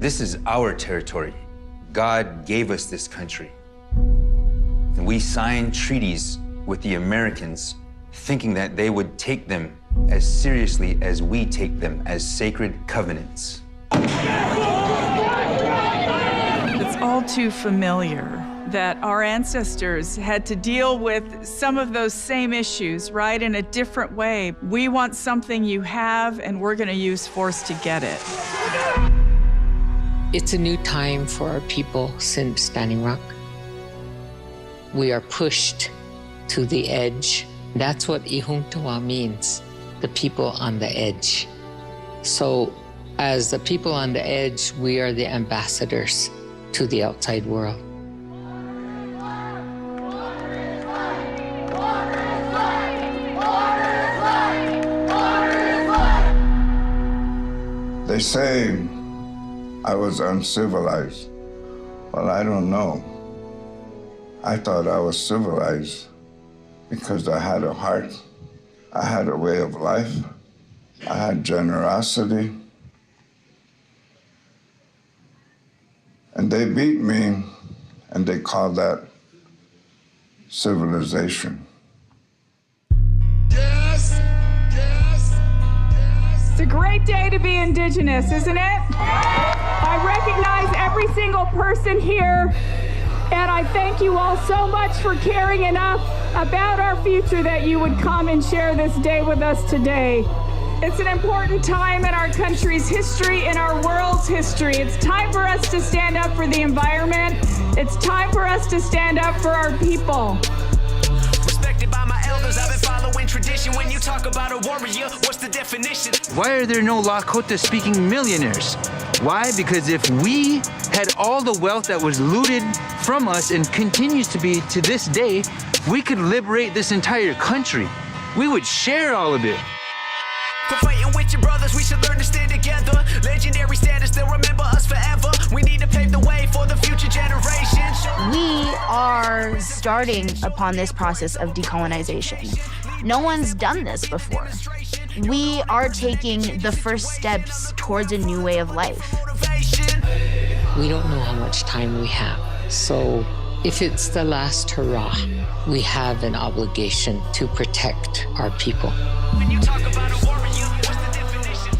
This is our territory. God gave us this country. And we signed treaties with the Americans thinking that they would take them as seriously as we take them as sacred covenants. It's all too familiar that our ancestors had to deal with some of those same issues, right, in a different way. We want something you have, and we're going to use force to get it. It's a new time for our people since Standing Rock. We are pushed to the edge. That's what Ihuntawa means, the people on the edge. So as the people on the edge, we are the ambassadors to the outside world. They say I was uncivilized. Well, I don't know. I thought I was civilized because I had a heart, I had a way of life, I had generosity. And they beat me, and they called that civilization. It's a great day to be Indigenous, isn't it? I recognize every single person here, and I thank you all so much for caring enough about our future that you would come and share this day with us today. It's an important time in our country's history, in our world's history. It's time for us to stand up for the environment. It's time for us to stand up for our people. Respected by my elders, I've been following tradition. When you talk about a warrior, what's the definition? Why are there no Lakota-speaking millionaires? Why? Because if we had all the wealth that was looted from us and continues to be to this day, we could liberate this entire country. We would share all of it. For fighting with your brothers, we should learn to stand together. Legendary status, they'll remember us forever. We need to pave the way for the future generations. We are starting upon this process of decolonization. No one's done this before. We are taking the first steps towards a new way of life. We don't know how much time we have. So if it's the last hurrah, we have an obligation to protect our people. When you talk about a warrior, what's the definition?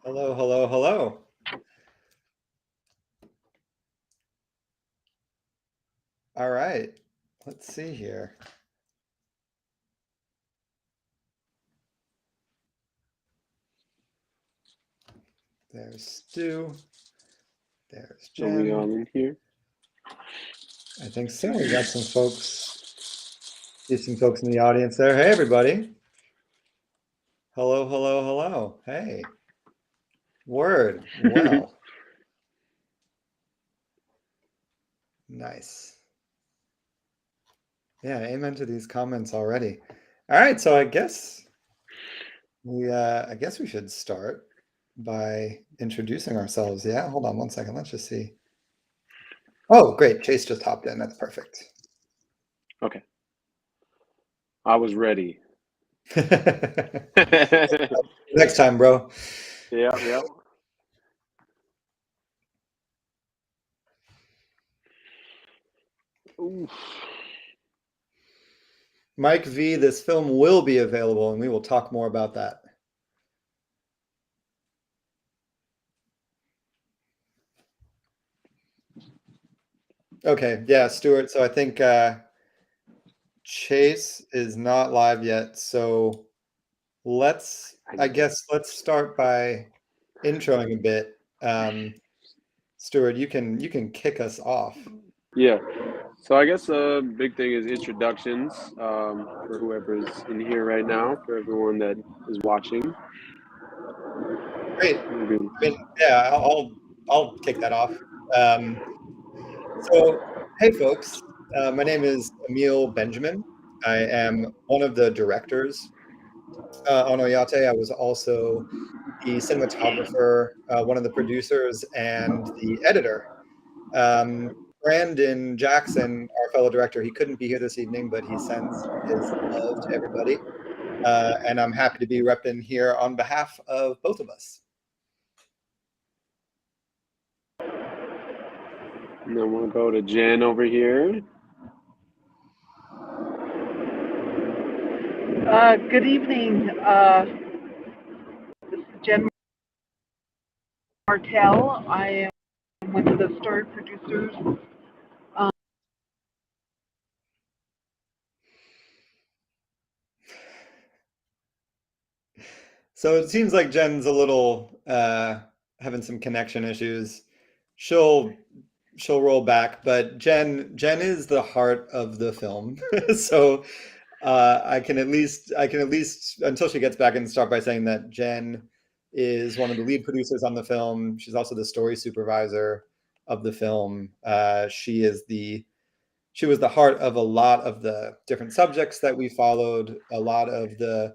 Hello, hello, hello. All right, let's see here. There's Stu. There's Jen. Are we all in here? I think so. We got some folks. See some folks in the audience there. Hey, everybody. Hello, hello, hello. Hey. Word. Well. Nice. Yeah, amen to these comments already. All right, so I guess we should start by introducing ourselves. Yeah, hold on one second. Let's just see. Oh, great. Chase just hopped in. That's perfect. Okay. I was ready. Next time, bro. Yeah. Oof. Mike V, this film will be available, and we will talk more about that. Okay, yeah, Stuart. So I think Chase is not live yet. So let's start by introing a bit. Stuart, you can kick us off. Yeah. So I guess a big thing is introductions for whoever is in here right now, for everyone that is watching. Great. Yeah, I'll kick that off. So, hey folks, My name is Emil Benjamin. I am one of the directors on Oyate. I was also the cinematographer, one of the producers, and the editor. Brandon Jackson, our fellow director, he couldn't be here this evening, but he sends his love to everybody. And I'm happy to be repping here on behalf of both of us. And then we'll go to Jen over here. Good evening. This is Jen Martell. I am one of the story producers. So it seems like Jen's a little having some connection issues. She'll roll back, but Jen is the heart of the film. So I can at least until she gets back and start by saying that Jen is one of the lead producers on the film. She's also the story supervisor of the film. She was the heart of a lot of the different subjects that we followed. A lot of the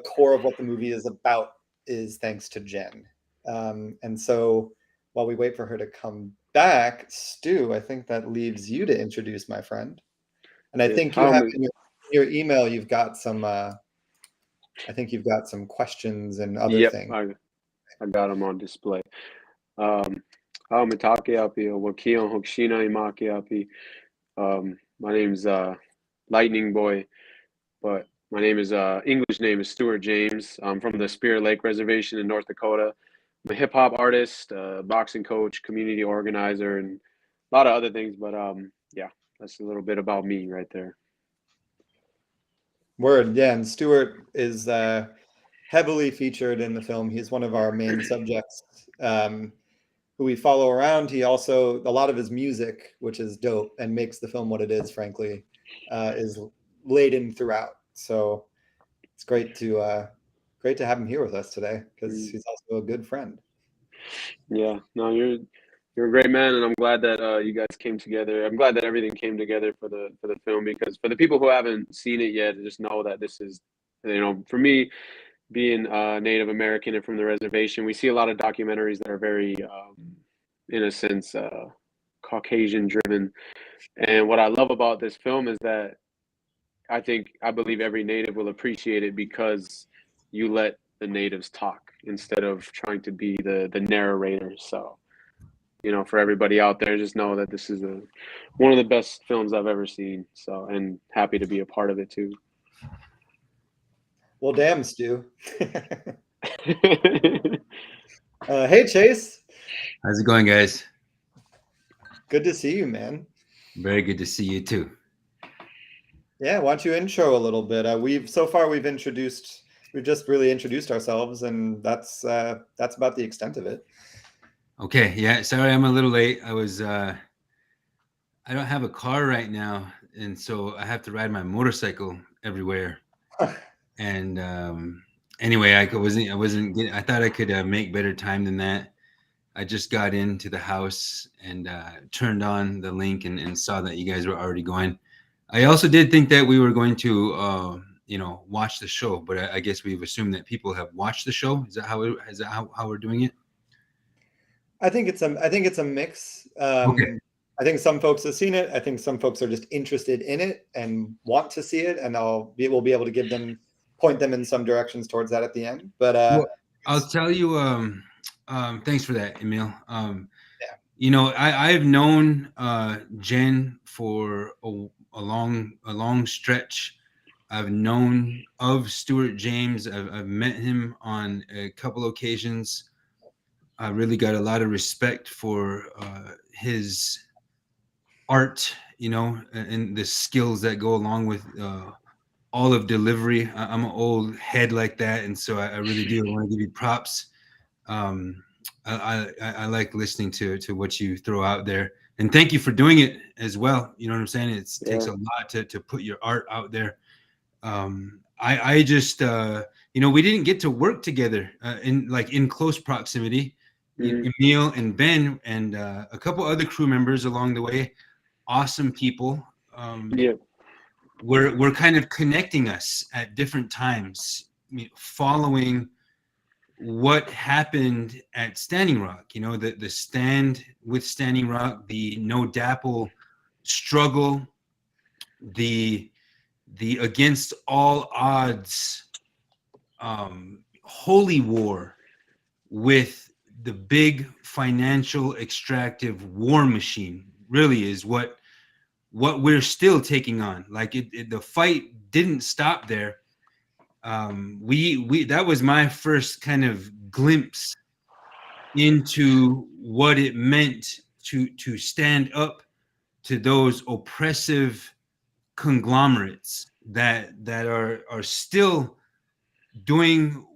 core of what the movie is about is thanks to Jen. And so while we wait for her to come back, Stu, I think that leaves you to introduce my friend. And I think you have in your email, you've got some, I think you've got some questions and other things. I got them on display. My name's Lightning Boy, but my name is English name is Stuart James. I'm from the Spirit Lake Reservation in North Dakota. I'm a hip hop artist, boxing coach, community organizer, and a lot of other things. But yeah, that's a little bit about me right there. Word, yeah. And Stuart is heavily featured in the film. He's one of our main subjects who we follow around. He also, a lot of his music, which is dope and makes the film what it is, frankly, is laden throughout. So it's great to have him here with us today because he's also a good friend. Yeah, no, you're a great man, and I'm glad that you guys came together. I'm glad that everything came together for the film, because for the people who haven't seen it yet, just know that this is, for me, being Native American and from the reservation, we see a lot of documentaries that are very, in a sense, Caucasian driven. And what I love about this film is that I believe every Native will appreciate it because you let the natives talk instead of trying to be the narrator. So, for everybody out there, just know that this is one of the best films I've ever seen. So, and happy to be a part of it too. Well, damn, Stu. Hey, Chase. How's it going, guys? Good to see you, man. Very good to see you too. Yeah, why don't you intro a little bit? We've just really introduced ourselves, and that's about the extent of it. Okay, yeah, sorry I'm a little late. I don't have a car right now, and so I have to ride my motorcycle everywhere. And anyway, I thought I could make better time than that. I just got into the house and turned on the link and saw that you guys were already going. I also did think that we were going to watch the show, but I guess we've assumed that people have watched the show. Is that how we're doing it? I think it's a mix. Okay. I think some folks have seen it. I think some folks are just interested in it and want to see it, and we'll be able to point them in some directions towards that at the end. But I'll tell you. Thanks for that, Emil. I've known Jen for a long stretch. I've known of Stuart James. I've met him on a couple occasions. I really got a lot of respect for his art, and the skills that go along with all of delivery. I'm an old head like that, and so I really do want to give you props. I like listening to what you throw out there, and thank you for doing it as well. You know what I'm saying? It takes a lot to put your art out there. I just we didn't get to work together in close proximity. Emil and Ben and a couple other crew members along the way. awesome people. Yeah. Were kind of connecting us at different times, following what happened at Standing Rock. You know, the stand with Standing Rock, the no DAPL struggle, the against all odds holy war with the big financial extractive war machine really is what we're still taking on. Like the fight didn't stop there. We that was my first kind of glimpse into what it meant to stand up to those oppressive conglomerates that are still doing,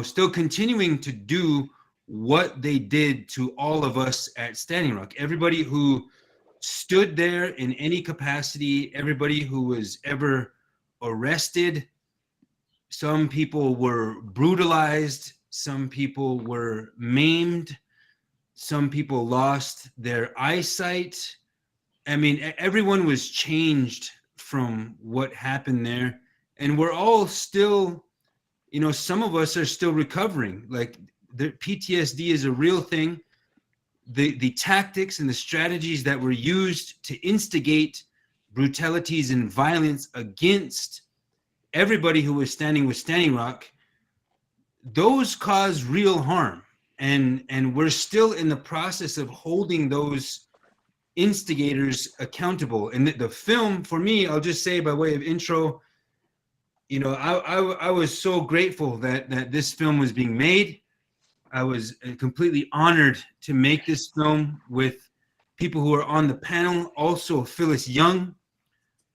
still continuing to do what they did to all of us at Standing Rock. Everybody who stood there in any capacity, everybody who was ever arrested. Some people were brutalized, some people were maimed, some people lost their eyesight. I mean, everyone was changed from what happened there. And we're all still, some of us are still recovering. Like the PTSD is a real thing. The tactics and the strategies that were used to instigate brutalities and violence against everybody who was standing with Standing Rock, those caused real harm. And we're still in the process of holding those instigators accountable. And the film, for me, I'll just say by way of intro, I was so grateful that this film was being made. I was completely honored to make this film with people who are on the panel. Also, Phyllis Young,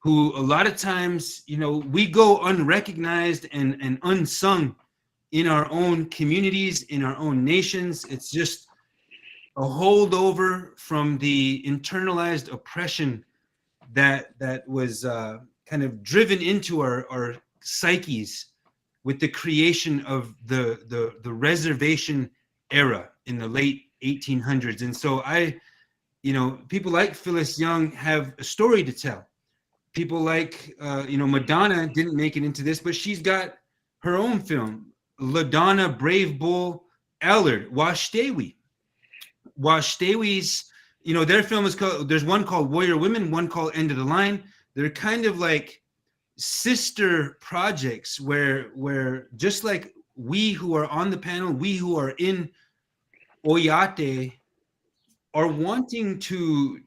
who a lot of times, we go unrecognized and unsung in our own communities, in our own nations. It's just a holdover from the internalized oppression that was kind of driven into our psyches with the creation of the reservation era in the late 1800s. And so people like Phyllis Young have a story to tell. People like, Madonna didn't make it into this, but she's got her own film, LaDonna Brave Bull Allard, Washdewi. Washdewi's, their film is called, there's one called Warrior Women, one called End of the Line. They're kind of like sister projects where just like we who are on the panel, we who are in Oyate are wanting to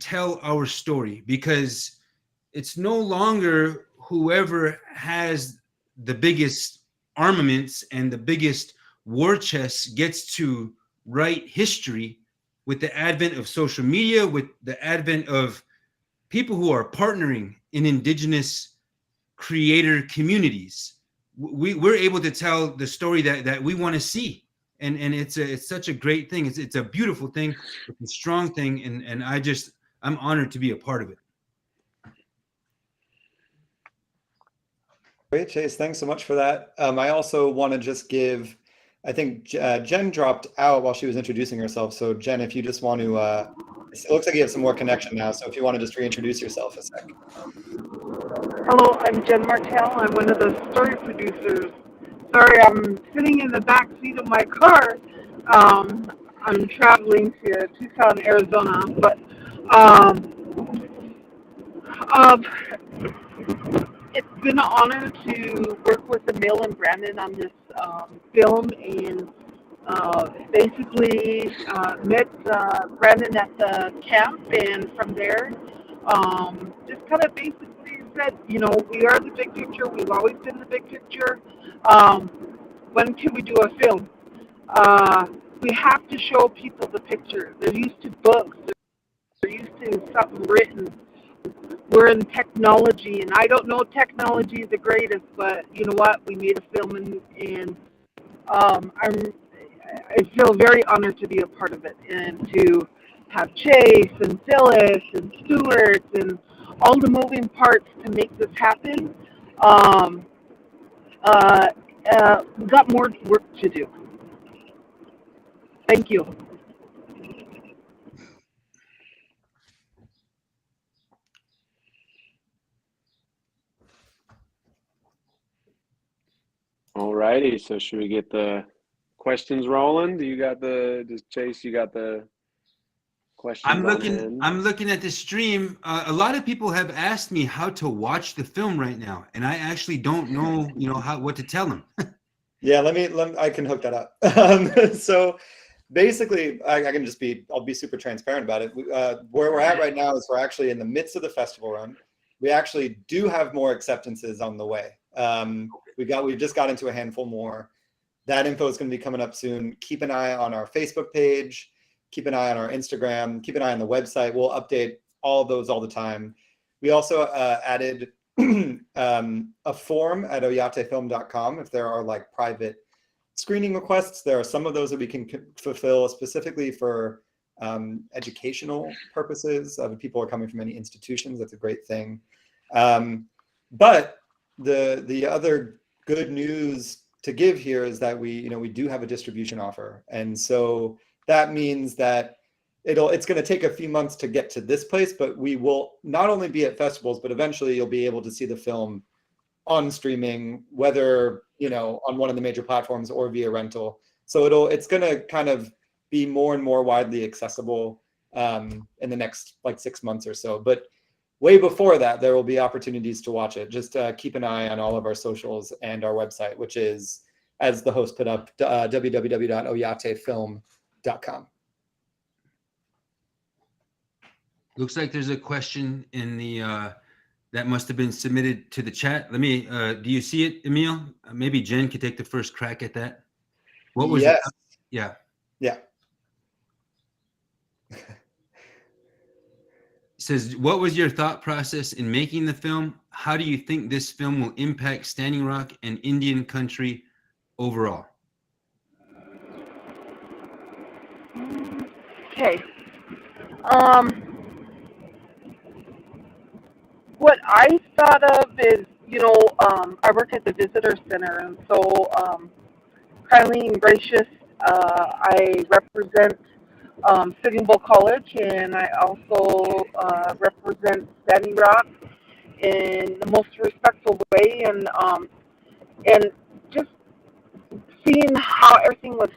tell our story, because it's no longer whoever has the biggest armaments and the biggest war chest gets to write history. With the advent of social media, with the advent of people who are partnering in Indigenous creator communities, we're able to tell the story that we want to see. And it's such a great thing. It's a beautiful thing. It's a strong thing. And I'm honored to be a part of it. Great, Chase. Thanks so much for that. I also want to just give, I think Jen dropped out while she was introducing herself. So Jen, if you just want to, it looks like you have some more connection now. So if you want to just reintroduce yourself a sec. Hello, I'm Jen Martell. I'm one of the story producers. Sorry, I'm sitting in the back seat of my car. I'm traveling to Tucson, Arizona, but it's been an honor to work with Emil and Brandon on this film, and basically met Brandon at the camp, and from there just kind of basically said, we are the big picture. We've always been the big picture. When can we do a film? We have to show people the picture. They're used to books. They're used to something written. We're in technology, and I don't know technology is the greatest, but you know what? We made a film, and I feel very honored to be a part of it, and to have Chase and Phyllis and Stuart and all the moving parts to make this happen. We've got more work to do. Thank you. righty. So should we get the questions rolling? Does Chase, you got the questions I'm on hand? looking at the stream. A lot of people have asked me how to watch the film right now, and I actually don't know, what to tell them. Yeah, I can hook that up. So basically, I'll be super transparent about it. Where we're at right now is we're actually in the midst of the festival run. We actually do have more acceptances on the way. We've just got into a handful more. That info is going to be coming up soon. Keep an eye on our Facebook page. Keep an eye on our Instagram. Keep an eye on the website. We'll update all of those all the time. We also added a form at oyatefilm.com if there are like private screening requests. There are some of those that we can fulfill specifically for educational purposes. People are coming from any institutions. That's a great thing. But the other good news to give here is that we do have a distribution offer, and so that means that it's going to take a few months to get to this place, but we will not only be at festivals, but eventually you'll be able to see the film on streaming, whether on one of the major platforms or via rental. So it's going to kind of be more and more widely accessible in the next 6 months or so. But way before that, there will be opportunities to watch it. Just keep an eye on all of our socials and our website, which is, as the host put up, www.oyatefilm.com. Looks like there's a question in the that must have been submitted to the chat. Let me. Do you see it, Emil? Maybe Jen could take the first crack at that. What was? Yes. Yeah. Yeah. It says, what was your thought process in making the film? How do you think this film will impact Standing Rock and Indian country overall? Okay. What I thought of is, I work at the visitor center, and so kindly and gracious, I represent Sitting Bull College, and I also represent Standing Rock in the most respectful way, and just seeing how everything was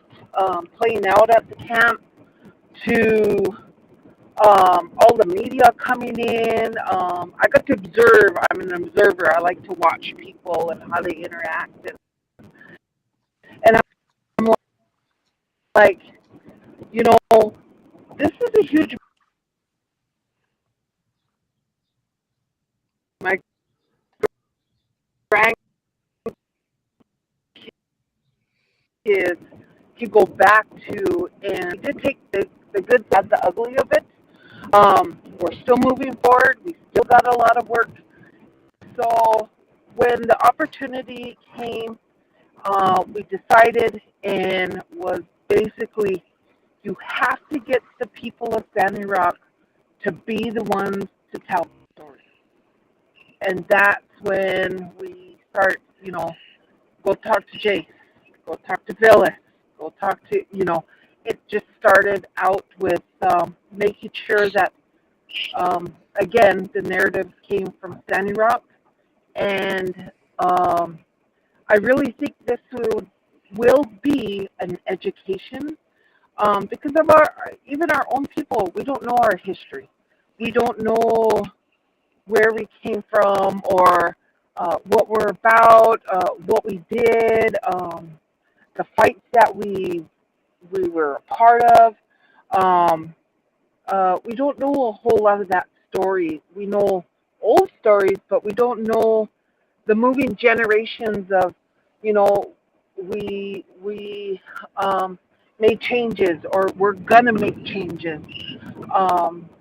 playing out at the camp, to all the media coming in. I got to observe. I'm an observer. I like to watch people and how they interact. And I'm like, this is a huge. My grandkids to go back to, and we did take the good, bad, the ugly of it. We're still moving forward. We still got a lot of work. So when the opportunity came, we decided, and was basically, you have to get the people of Standing Rock to be the ones to tell the story. And that's when we start, go talk to Jace, go talk to Phyllis, go talk to, it just started out with making sure that, again, the narrative came from Standing Rock. And I really think this will be an education because of even our own people. We don't know our history. We don't know where we came from, or what we're about, what we did, the fights that we were a part of. We don't know a whole lot of that story. We know old stories, but we don't know the moving generations of, we made changes, or we're gonna make changes.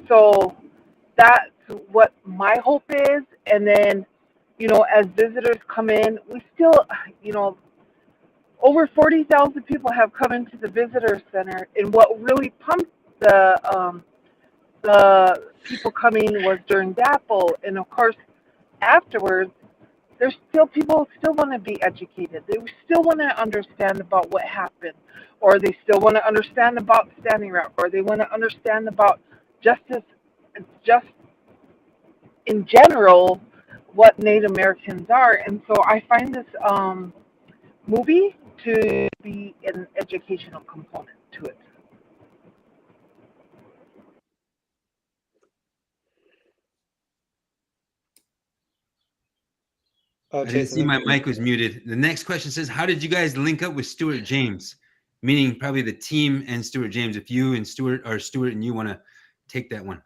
So that's what my hope is. And then, as visitors come in, we still, over 40,000 people have come into the visitor center, and what really pumped the people coming was during DAPL, and of course afterwards, there's still people still want to be educated. They still want to understand about what happened, or they still want to understand about Standing Rock, or they want to understand about justice, just in general, what Native Americans are. And so I find this movie to be an educational component to it. Oh, I didn't see Jason. my mic was muted. The next question says, how did you guys link up with Stuart James? Meaning probably the team and Stuart James. If you and Stuart, or Stuart and you want to take that one.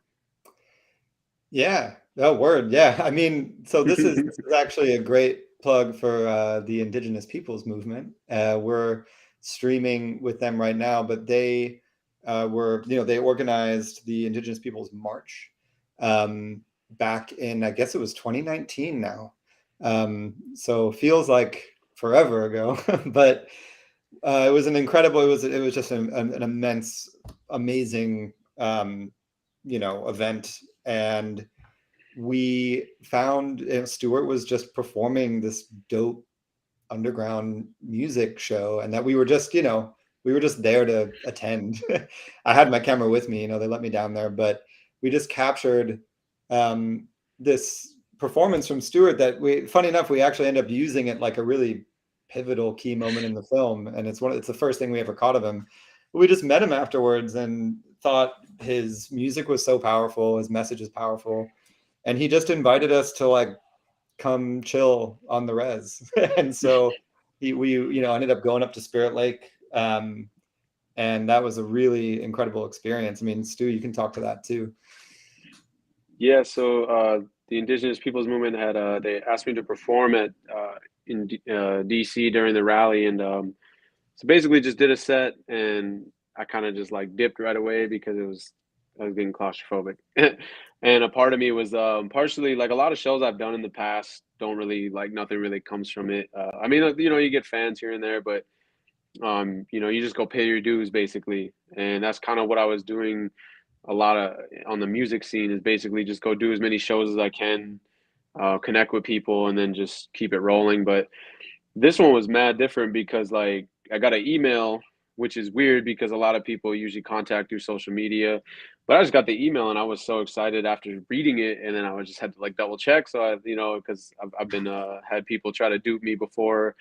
Yeah, oh, word. Yeah, I mean, so this is actually a great plug for the Indigenous Peoples Movement. We're streaming with them right now, but they they organized the Indigenous Peoples March back in, I guess it was 2019 now. So feels like forever ago, but it was an incredible. It was just an immense, amazing, event. And we found Stuart was just performing this dope underground music show, and that we were just there to attend. I had my camera with me, they let me down there, but we just captured this performance from Stuart that funny enough, we actually end up using it like a really pivotal key moment in the film, and it's the first thing we ever caught of him. We just met him afterwards and thought his music was so powerful, his message is powerful, and he just invited us to like come chill on the res. And so we ended up going up to Spirit Lake, and that was a really incredible experience. I mean, Stu, you can talk to that too. Yeah, so the Indigenous Peoples Movement had they asked me to perform in DC during the rally, and so basically just did a set, and I kind of just like dipped right away because I was getting claustrophobic. And a part of me was partially like a lot of shows I've done in the past don't really like, nothing really comes from it. I mean, you get fans here and there, but you just go pay your dues basically. And that's kind of what I was doing a lot of on the music scene, is basically just go do as many shows as I can, connect with people, and then just keep it rolling. But this one was mad different because like I got an email, which is weird because a lot of people usually contact through social media, but I just got the email and I was so excited after reading it, and then I just had to like double check. So because I've been had people try to dupe me before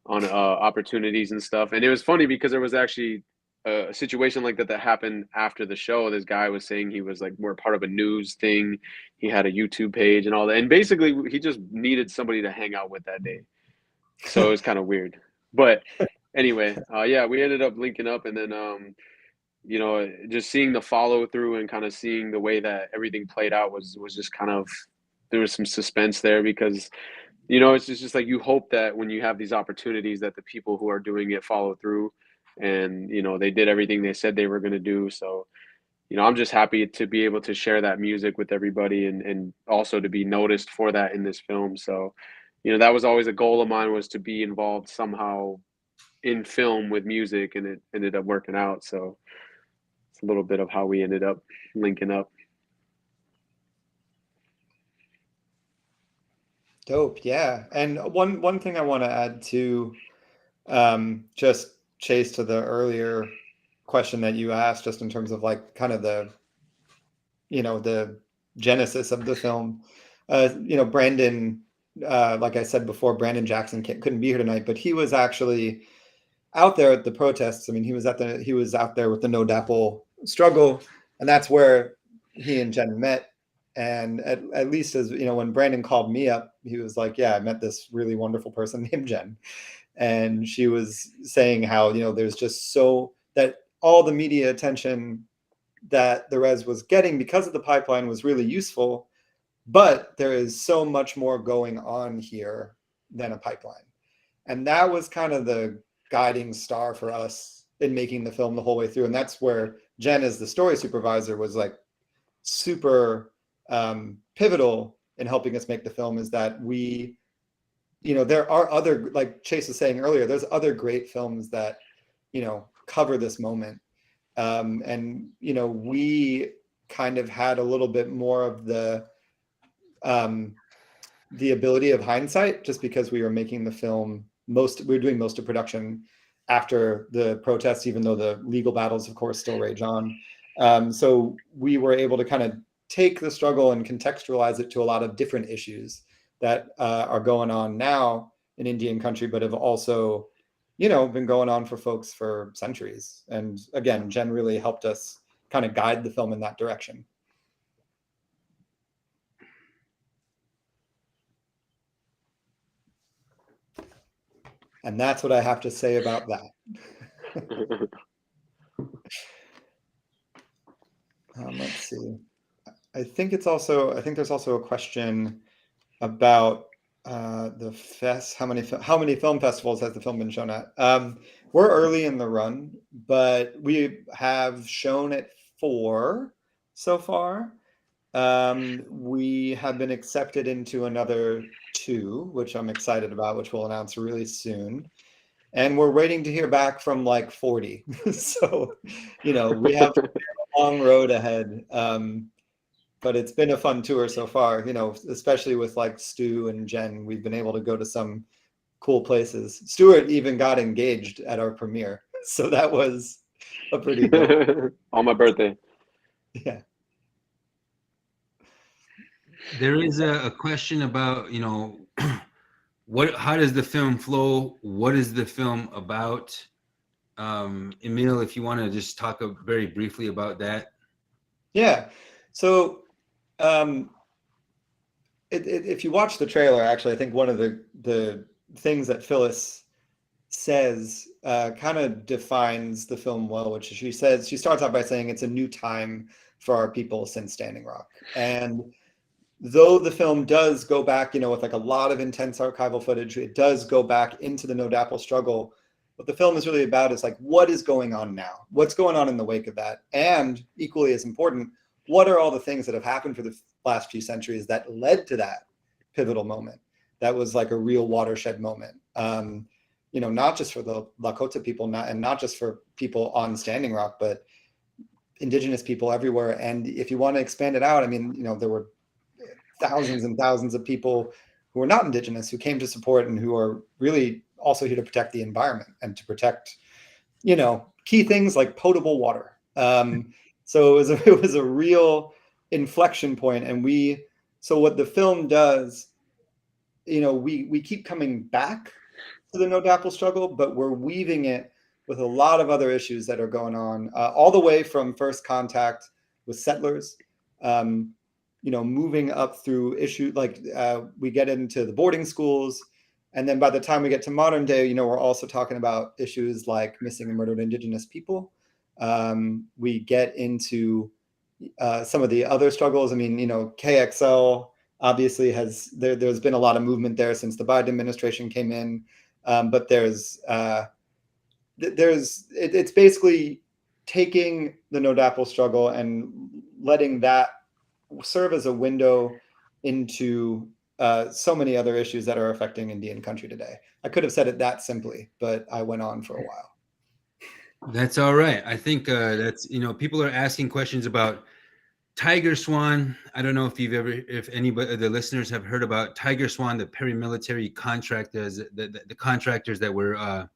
on opportunities and stuff, and it was funny because there was actually a situation like that happened after the show. This guy was saying he was like, we're part of a news thing. He had a YouTube page and all that, and basically he just needed somebody to hang out with that day. So it was kind of weird, but anyway, yeah, we ended up linking up, and then just seeing the follow through and kind of seeing the way that everything played out was just kind of, there was some suspense there because it's just like you hope that when you have these opportunities that the people who are doing it follow through, and they did everything they said they were going to do. So I'm just happy to be able to share that music with everybody, and also to be noticed for that in this film. So that was always a goal of mine, was to be involved somehow in film with music, and it ended up working out. So it's a little bit of how we ended up linking up. Dope. Yeah. And one thing I want to add to, just Chase, to the earlier question that you asked, just in terms of like kind of the genesis of the film. Brandon, like I said before, Brandon Jackson couldn't be here tonight, but he was actually out there at the protests. I mean, he was out there with the No DAPL struggle, and that's where he and Jen met. And at least, as when Brandon called me up, he was like, yeah, I met this really wonderful person named Jen. And she was saying how, there's just so that all the media attention that the res was getting because of the pipeline was really useful, but there is so much more going on here than a pipeline. And that was kind of the guiding star for us in making the film the whole way through. And that's where Jen, as the story supervisor, was like super pivotal in helping us make the film, is that we, there are other, like Chase was saying earlier, there's other great films that, cover this moment. And, we kind of had a little bit more of the ability of hindsight, just because we were making the film we were doing most of production after the protests, even though the legal battles, of course, still rage on. So we were able to kind of take the struggle and contextualize it to a lot of different issues that are going on now in Indian country, but have also been going on for folks for centuries. And again, Jen really helped us kind of guide the film in that direction. And that's what I have to say about that. Let's see. I think there's also a question about the fest. How many film festivals has the film been shown at? We're early in the run, but we have shown at 4 so far. We have been accepted into another 2, which I'm excited about, which we'll announce really soon. And we're waiting to hear back from like 40. So, we have a long road ahead. But it's been a fun tour so far, especially with like Stu and Jen. We've been able to go to some cool places. Stuart even got engaged at our premiere. So that was a pretty dope. On my birthday. Yeah. There is a question about, how does the film flow? What is the film about? Emil, if you want to just talk very briefly about that. Yeah. So if you watch the trailer, actually, I think one of the things that Phyllis says kind of defines the film well, which she starts out by saying it's a new time for our people since Standing Rock. And though the film does go back, with like a lot of intense archival footage, it does go back into the No Dapple struggle. What the film is really about is like, what is going on now? What's going on in the wake of that? And equally as important, what are all the things that have happened for the last few centuries that led to that pivotal moment? That was like a real watershed moment. Not just for the Lakota people, not just for people on Standing Rock, but Indigenous people everywhere. And if you want to expand it out, there were thousands and thousands of people who are not Indigenous who came to support and who are really also here to protect the environment and to protect, key things like potable water. So it was a real inflection point. And so what the film does, we keep coming back to the No Dapple struggle, but we're weaving it with a lot of other issues that are going on, all the way from first contact with settlers, moving up through issues like we get into the boarding schools. And then by the time we get to modern day, we're also talking about issues like missing and murdered Indigenous people. We get into some of the other struggles. KXL obviously there's been a lot of movement there since the Biden administration came in. But it's basically taking the No Dapple struggle and letting that serve as a window into so many other issues that are affecting Indian country today. I could have said it that simply, but I went on for a while. That's all right. I think that's, people are asking questions about Tiger Swan. I don't know if anybody, the listeners have heard about Tiger Swan, the paramilitary contractors, the contractors that were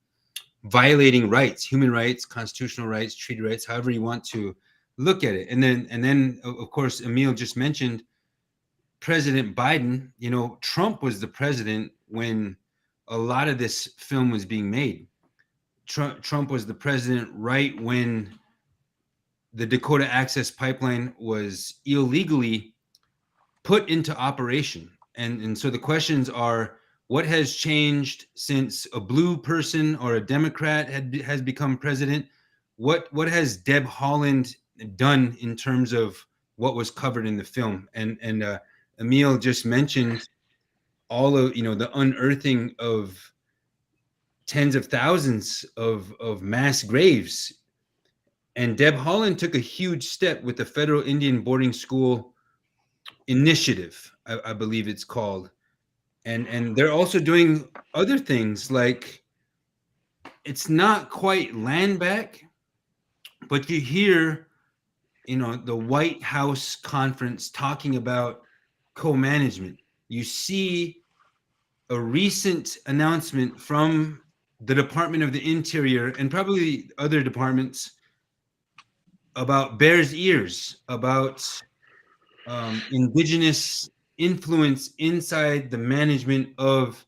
violating rights, human rights, constitutional rights, treaty rights, however you want to look at it. And then of course, Emil just mentioned President Biden. Trump was the president when a lot of this film was being made. Trump was the president right when the Dakota Access Pipeline was illegally put into operation. And so the questions are, what has changed since a blue person or a Democrat has become president? What has Deb Haaland done in terms of what was covered in the film? And Emil just mentioned all of, the unearthing of tens of thousands of mass graves. And Deb Haaland took a huge step with the Federal Indian Boarding School Initiative, I believe it's called. And they're also doing other things, like it's not quite land back, but you hear, the White House conference talking about co-management. You see a recent announcement from the Department of the Interior and probably other departments about Bears Ears, about Indigenous influence inside the management of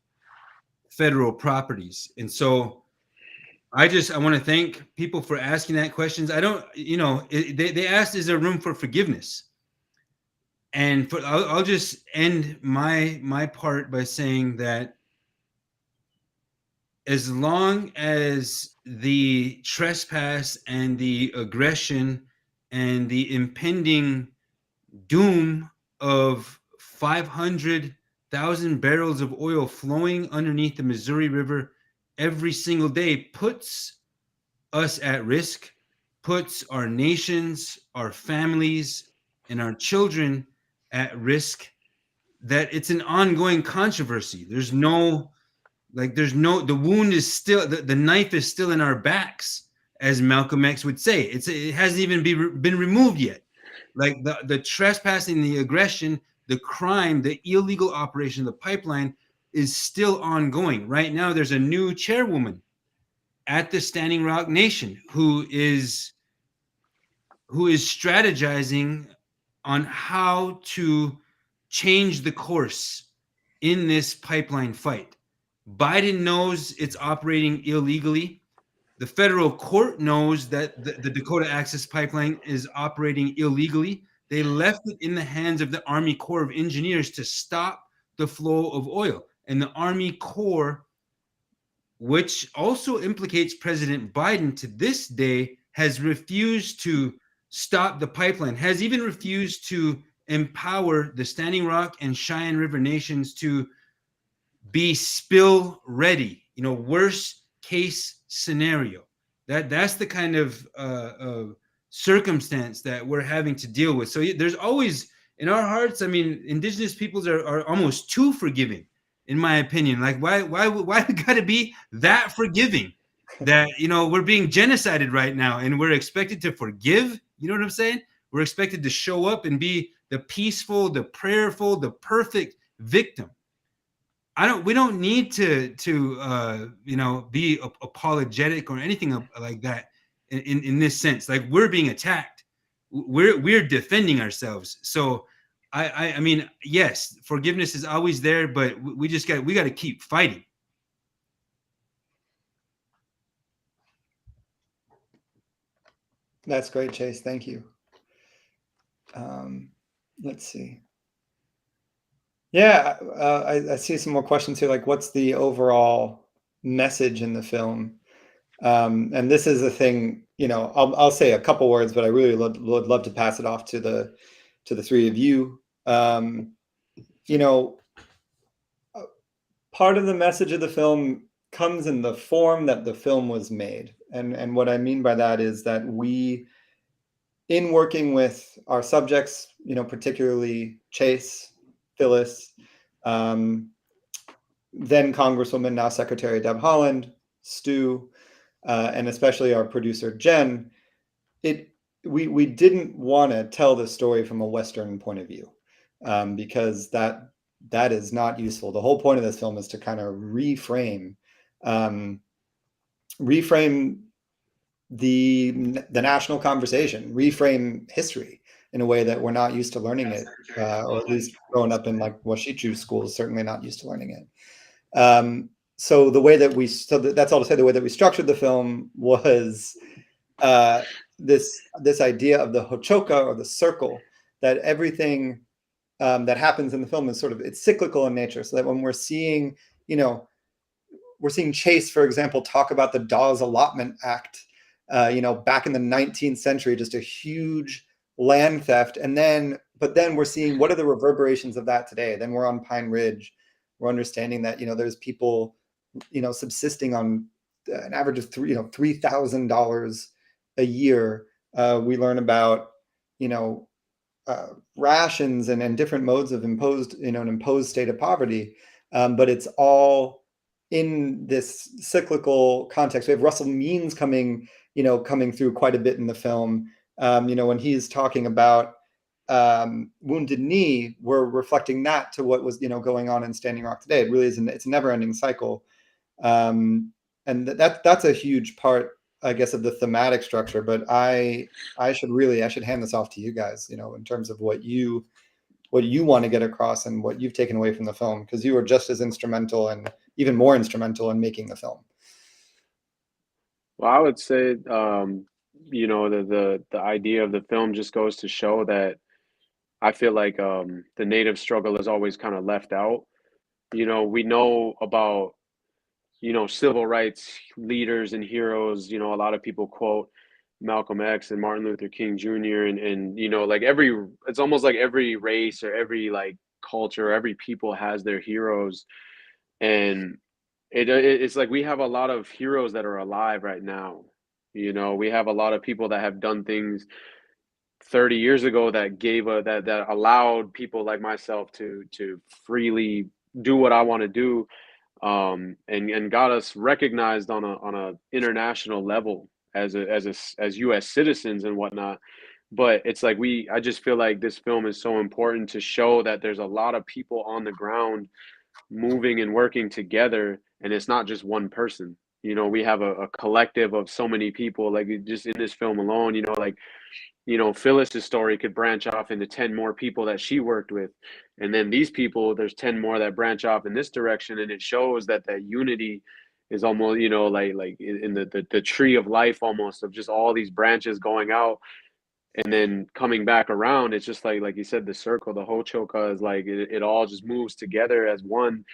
federal properties. And so I want to thank people for asking that questions. I don't, they asked, is there room for forgiveness? And I'll just end my part by saying that as long as the trespass and the aggression and the impending doom of 500,000 barrels of oil flowing underneath the Missouri River every single day puts us at risk, puts our nations, our families, and our children at risk, that it's an ongoing controversy. The wound is still, the knife is still in our backs, as Malcolm X would say. It hasn't even been removed yet. Like the trespassing, the aggression, the crime, the illegal operation of the pipeline is still ongoing. Right now, there's a new chairwoman at the Standing Rock Nation who is strategizing on how to change the course in this pipeline fight. Biden knows it's operating illegally. The federal court knows that the Dakota Access Pipeline is operating illegally. They left it in the hands of the Army Corps of Engineers to stop the flow of oil. And the Army Corps, which also implicates President Biden, to this day has refused to stop the pipeline, has even refused to empower the Standing Rock and Cheyenne River nations to be spill ready, worst case scenario. That's the kind of circumstance that we're having to deal with. So there's always in our hearts, Indigenous peoples are almost too forgiving, in my opinion. Like why we gotta be that forgiving that, we're being genocided right now and we're expected to forgive? You know what I'm saying? We're expected to show up and be the peaceful, the prayerful, the perfect victim. We don't need to be apologetic or anything like that in this sense. Like we're being attacked. We're defending ourselves. So I mean, yes, forgiveness is always there, but we got to keep fighting. That's great, Chase. Thank you. Let's see. Yeah, I see some more questions here. Like, what's the overall message in the film? And this is a thing, I'll say a couple words, but I really would love to pass it off to the three of you. Part of the message of the film comes in the form that the film was made. And what I mean by that is that we, in working with our subjects, particularly Chase, Phyllis, then Congresswoman, now Secretary Deb Haaland, Stu, and especially our producer Jen, we didn't want to tell the story from a Western point of view, because that is not useful. The whole point of this film is to kind of reframe the national conversation, reframe history in a way that we're not used to learning it, or at least growing up in like Washichu schools, certainly not used to learning it. So the way that that's all to say, the way that we structured the film was this idea of the hochoka, or the circle, that everything that happens in the film is it's cyclical in nature. So that when we're seeing Chase, for example, talk about the Dawes Allotment Act, back in the 19th century, just a huge land theft. But then we're seeing what are the reverberations of that today. Then we're on Pine Ridge. We're understanding that, there's people, subsisting on an average of $3,000 a year. We learn about, rations and different modes of imposed, an imposed state of poverty. But it's all in this cyclical context. We have Russell Means coming through quite a bit in the film. When he's talking about Wounded Knee, we're reflecting that to what was, going on in Standing Rock today. It really is, it's a never-ending cycle. And that's a huge part, I guess, of the thematic structure. But I should hand this off to you guys, in terms of what you want to get across and what you've taken away from the film, because you were just as instrumental and even more instrumental in making the film. Well, I would say, you know, the idea of the film just goes to show that I feel like the Native struggle is always kind of left out. You know, we know about, you know, civil rights leaders and heroes. You know, a lot of people quote Malcolm X and Martin Luther King Jr. and you know, like it's almost like every race or every like culture, every people has their heroes, and it's like we have a lot of heroes that are alive right now. You know, we have a lot of people that have done things 30 years ago that that allowed people like myself to freely do what I want to do, and got us recognized on a international level as U.S. citizens and whatnot. But it's like I just feel like this film is so important to show that there's a lot of people on the ground moving and working together, and it's not just one person. You know, we have a collective of so many people, like just in this film alone, you know, like, you know, Phyllis's story could branch off into 10 more people that she worked with. And then these people, there's 10 more that branch off in this direction. And it shows that that unity is almost, you know, like in the tree of life, almost, of just all these branches going out and then coming back around. It's just like you said, the circle, the Hochoka is like, it all just moves together as one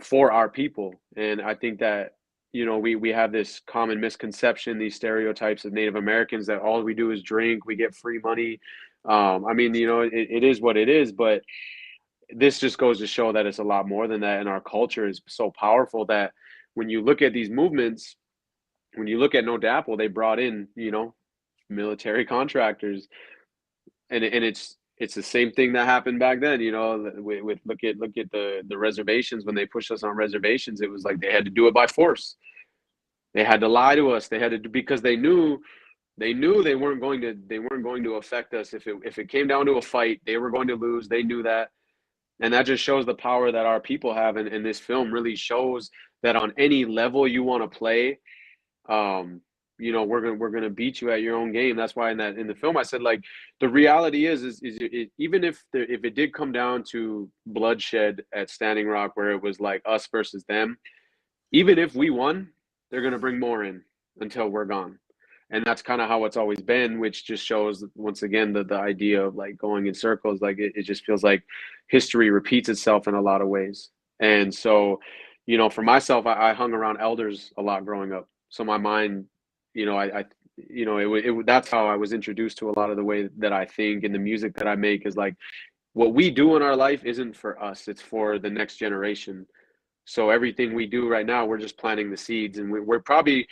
for our people. And I think that, you know, we have this common misconception, these stereotypes of Native Americans, that all we do is drink, we get free money. I mean, you know, it is what it is, but this just goes to show that it's a lot more than that. And our culture is so powerful that when you look at these movements, when you look at No Dapple, they brought in, you know, military contractors, and it's the same thing that happened back then, you know, with look at the reservations. When they pushed us on reservations, it was like they had to do it by force. They had to lie to us. They had to do, because they knew they weren't going to affect us. If it came down to a fight, they were going to lose. They knew that. And that just shows the power that our people have. And this film really shows that on any level you want to play, you know, we're gonna beat you at your own game. That's why in the film I said, like, the reality is even if it did come down to bloodshed at Standing Rock, where it was like us versus them, even if we won, they're gonna bring more in until we're gone. And that's kind of how it's always been, which just shows once again the idea of like going in circles. Like it just feels like history repeats itself in a lot of ways. And so, you know, for myself, I hung around elders a lot growing up, so my mind, you know, I you know, that's how I was introduced to a lot of the way that I think, and the music that I make is like, what we do in our life isn't for us, it's for the next generation. So everything we do right now, we're just planting the seeds. And we're probably,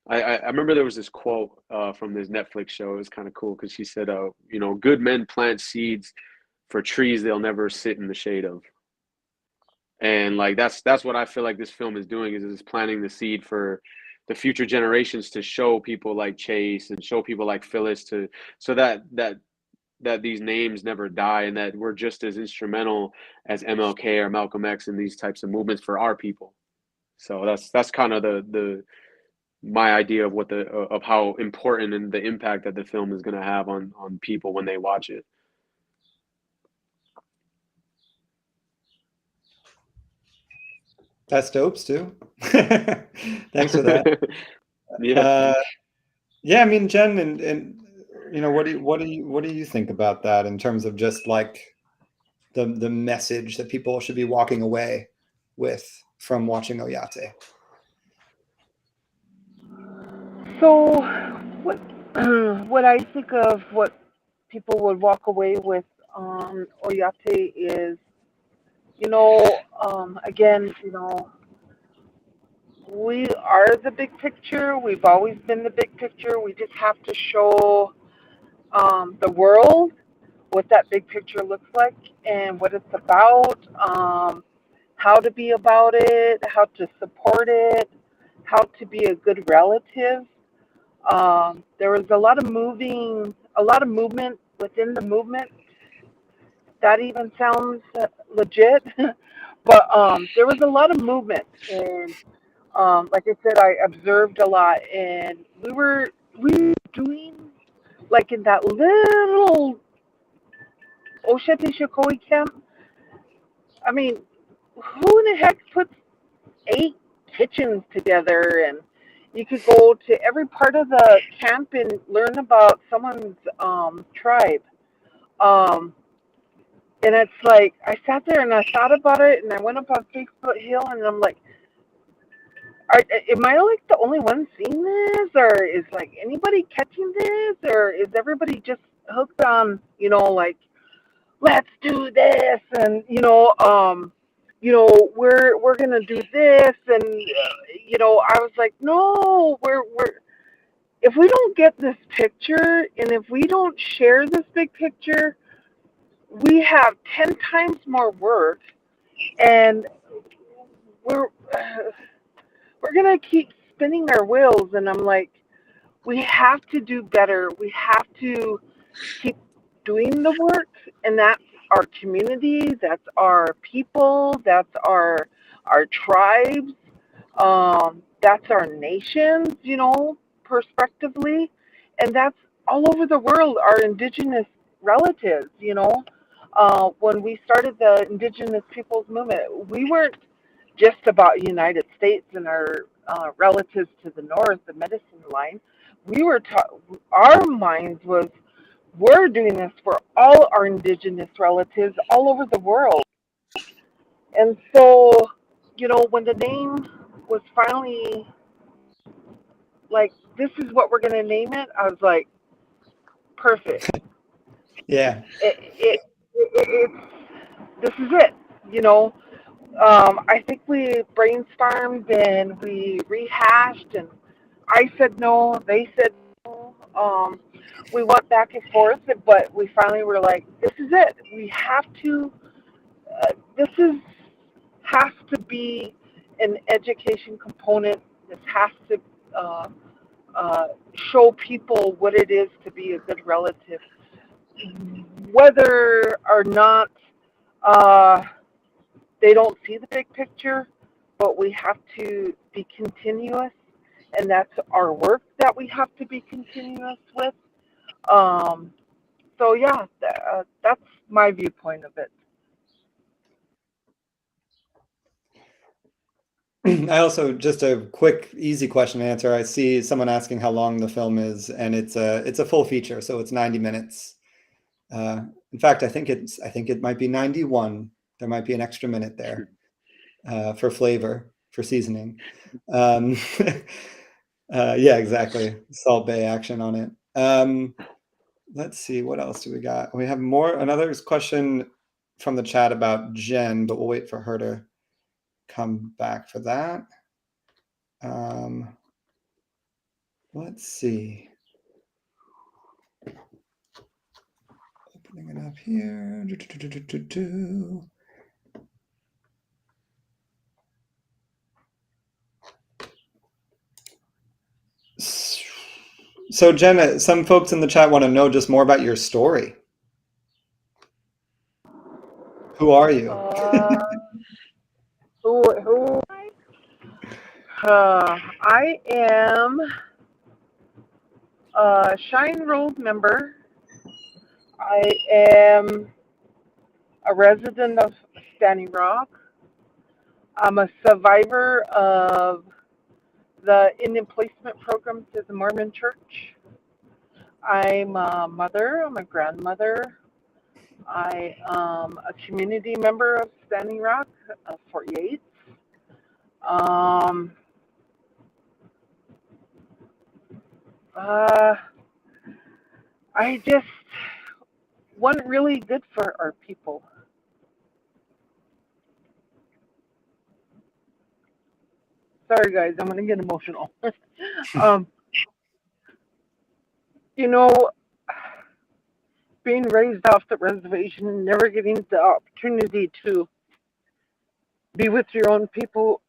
I remember there was this quote from this Netflix show. It was kind of cool because she said, you know, good men plant seeds for trees they'll never sit in the shade of. And like that's what I feel like this film is doing, is it's planting the seed for the future generations, to show people like Chase and show people like Phyllis, so that these names never die, and that we're just as instrumental as MLK or Malcolm X in these types of movements for our people. So that's kind of the my idea of what of how important and the impact that the film is going to have on people when they watch it. That's dope, Stu. Thanks for that. Yeah, I mean, Jen, and you know, what do you think about that in terms of just like the message that people should be walking away with from watching Oyate? So, what I think of what people would walk away with Oyate is, you know, again, you know, we are the big picture. We've always been the big picture. We just have to show the world what that big picture looks like and what it's about, how to be about it, how to support it, how to be a good relative. There was a lot of movement within the movement. That even sounds legit, but there was a lot of movement, and like I said, I observed a lot, and we were doing like in that little Oshete Shikoi camp. I mean, who in the heck puts 8 kitchens together and, You could go to every part of the camp and learn about someone's tribe. And it's like, I sat there and I thought about it, and I went up on Facebook Hill, and I'm like, am I like the only one seeing this, or is like anybody catching this, or is everybody just hooked on, like, let's do this, and we're gonna do this, and I was like, no, we're if we don't get this picture, and if we don't share this big picture, we have 10 times more work, and we're gonna keep spinning our wheels. And I'm like, we have to do better. We have to keep doing the work, and that's our community, that's our people, that's our tribes, that's our nations, prospectively, and that's all over the world. Our Indigenous relatives, when we started the Indigenous Peoples Movement, we weren't just about United States and our relatives to the north, the medicine line. We were our minds was, we're doing this for all our Indigenous relatives all over the world. And so, when the name was finally like, this is what we're going to name it, I was like, perfect. Yeah. It's this is it, I think we brainstormed and we rehashed, and I said no, they said no. We went back and forth, but we finally were like, this is it. We have to, has to be an education component. This has to show people what it is to be a good relative. Whether or not they don't see the big picture, but we have to be continuous, and that's our work that we have to be continuous with. So yeah, that's my viewpoint of it. I also, just a quick, easy question to answer. I see someone asking how long the film is, and it's a full feature, so it's 90 minutes. In fact, I think it might be 91. There might be an extra minute there for flavor, for seasoning. Yeah, exactly. Salt Bay action on it. Let's see, what else do we got? We have another question from the chat about Jen, but we'll wait for her to come back for that. Let's see. Opening it up here. So Jen, some folks in the chat want to know just more about your story. Who are you? Who? I am a Shine Road member. I am a resident of Standing Rock. I'm a survivor of the Indian placement program to the Mormon Church. I'm a mother. I'm a grandmother. I am a community member of Standing Rock, 48. I just want really good for our people. Sorry, guys, I'm going to get emotional. Being raised off the reservation and never getting the opportunity to be with your own people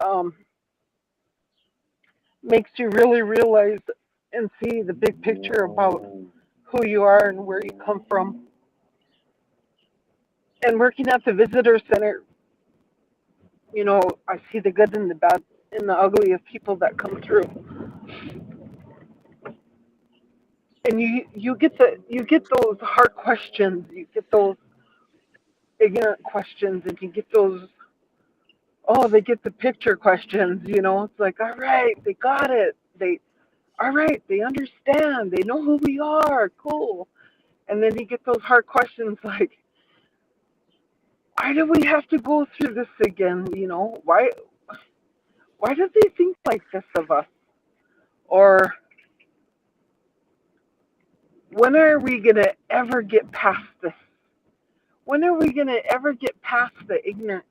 makes you really realize and see the big picture about who you are and where you come from. And working at the visitor center, I see the good and the bad and the ugly of people that come through. And you get those hard questions, you get those ignorant questions, and you get those, they get the picture questions, it's like, all right, they got it, all right, they understand, they know who we are, cool. And then you get those hard questions like, why do we have to go through this again? You know, why do they think like this of us? Or when are we gonna ever get past this? When are we gonna ever get past the ignorance,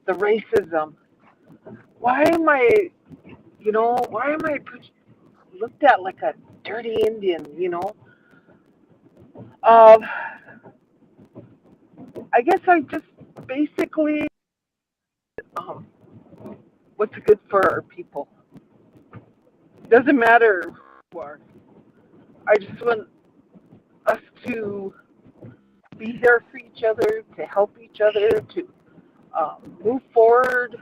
the racism? Why am I looked at like a dirty Indian, you know? Um, I guess I just basically, um, what's good for our people. Doesn't matter who you are. I just want us to be there for each other, to help each other, to move forward,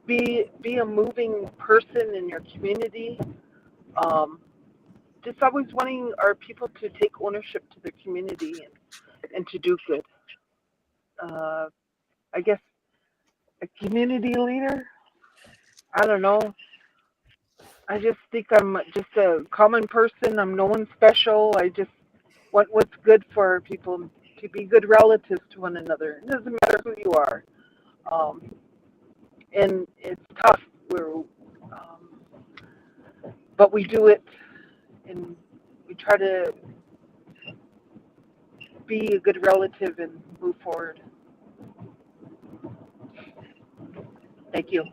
be a moving person in your community. Just always wanting our people to take ownership to their community and to do good. I guess a community leader. I don't know. I just think I'm just a common person. I'm no one special. I just want what's good for people, to be good relatives to one another. It doesn't matter who you are. And it's tough. But we do it, and we try to be a good relative and move forward. Thank you.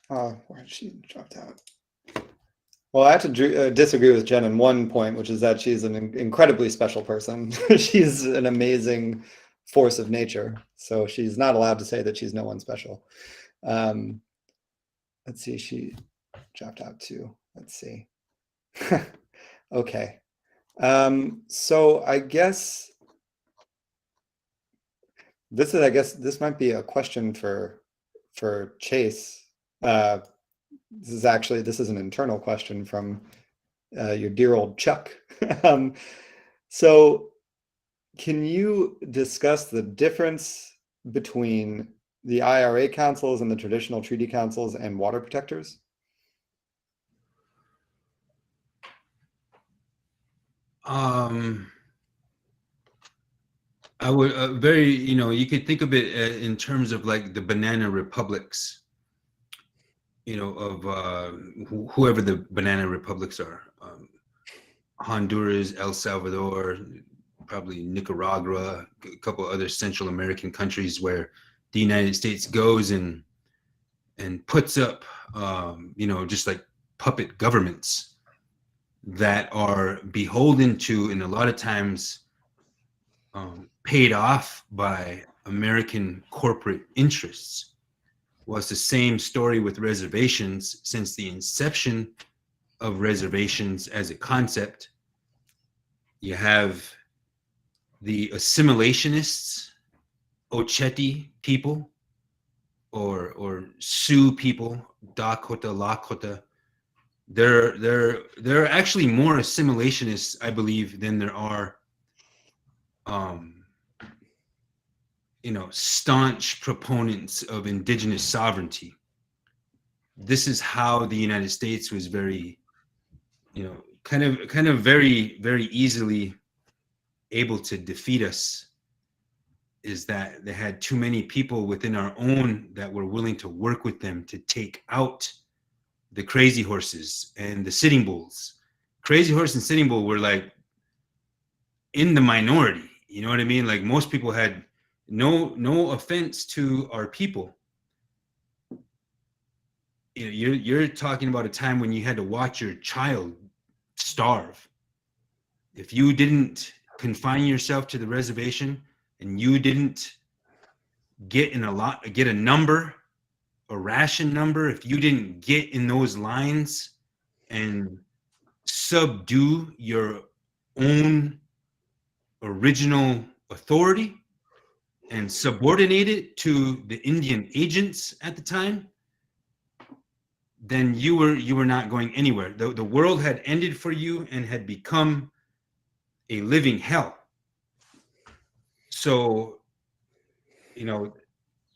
Where she dropped out. Well, I have to disagree with Jen on one point, which is that she's an incredibly special person. She's an amazing force of nature. So she's not allowed to say that she's no one special. Let's see, she dropped out too. Let's see. Okay. So I guess this might be a question for Chase. This is an internal question from your dear old Chuck. So can you discuss the difference between the IRA councils and the traditional treaty councils and water protectors? I would you could think of it in terms of like the banana republics, of whoever the banana republics are. Honduras, El Salvador, probably Nicaragua, a couple other Central American countries where the United States goes and puts up, just like puppet governments that are beholden to, and a lot of times paid off by American corporate interests. Well, it's the same story with reservations. Since the inception of reservations as a concept, you have the assimilationists, Oyate people, or Sioux people, Dakota, Lakota. They're actually more assimilationists, I believe, than there are staunch proponents of indigenous sovereignty. This is how the United States was very, kind of very, very easily able to defeat us, is that they had too many people within our own that were willing to work with them to take out the crazy horses and the sitting bulls. Crazy horse and sitting bull were like in the minority. You know what I mean? Like most people had no offense to our people. You're talking about a time when you had to watch your child starve. If you didn't confine yourself to the reservation and you didn't get a number, a ration number, if you didn't get in those lines and subdue your own original authority and subordinate it to the Indian agents at the time, then you were not going anywhere. The world had ended for you and had become a living hell. So,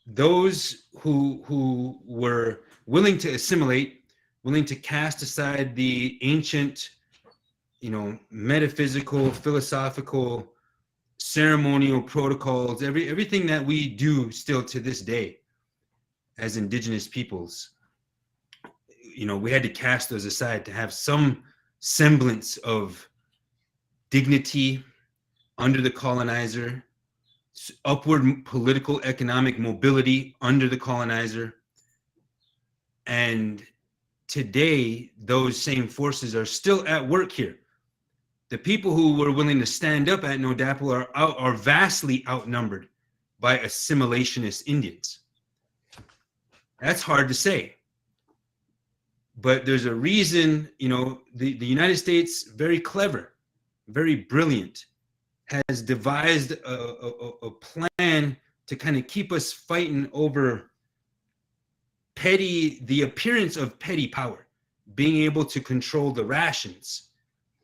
those who were willing to assimilate, willing to cast aside the ancient, metaphysical, philosophical, ceremonial protocols, everything that we do still to this day as Indigenous peoples, we had to cast those aside to have some semblance of dignity under the colonizer, upward political economic mobility under the colonizer. And today, those same forces are still at work here. The people who were willing to stand up at No Dapple are vastly outnumbered by assimilationist Indians. That's hard to say. But there's a reason, the United States, very clever, very brilliant, has devised a plan to kind of keep us fighting over the appearance of petty power, being able to control the rations.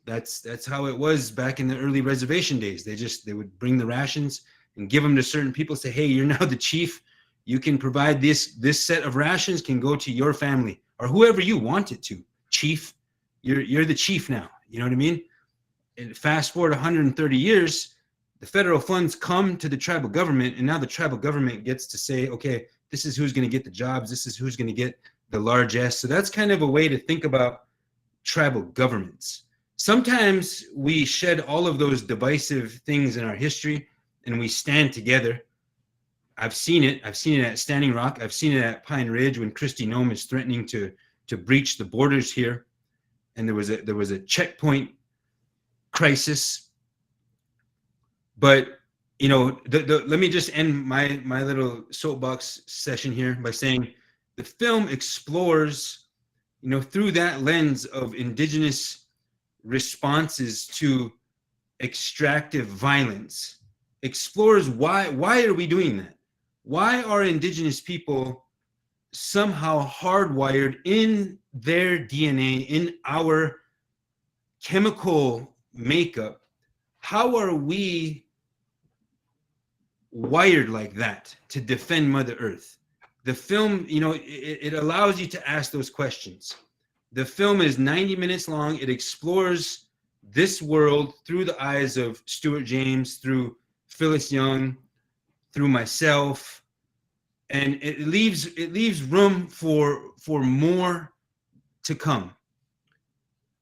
That's how it was back in the early reservation days. They would bring the rations and give them to certain people, say, hey, you're now the chief. You can provide this set of rations can go to your family or whoever you want it to. Chief, you're the chief now. You know what I mean? And fast forward 130 years, the federal funds come to the tribal government, and now the tribal government gets to say, okay, this is who's going to get the jobs. This is who's going to get the largesse. So that's kind of a way to think about tribal governments. Sometimes we shed all of those divisive things in our history and we stand together. I've seen it. I've seen it at Standing Rock. I've seen it at Pine Ridge when Kristi Noem is threatening to breach the borders here. And there was a checkpoint crisis. But let me just end my little soapbox session here by saying the film explores, through that lens of Indigenous responses to extractive violence, explores why are we doing that? Why are Indigenous people somehow hardwired in their DNA, in our chemical makeup? How are we wired like that to defend Mother Earth? The film, it allows you to ask those questions. The film is 90 minutes long. It explores this world through the eyes of Stuart James, through Phyllis Young, through myself, and it leaves room for more to come.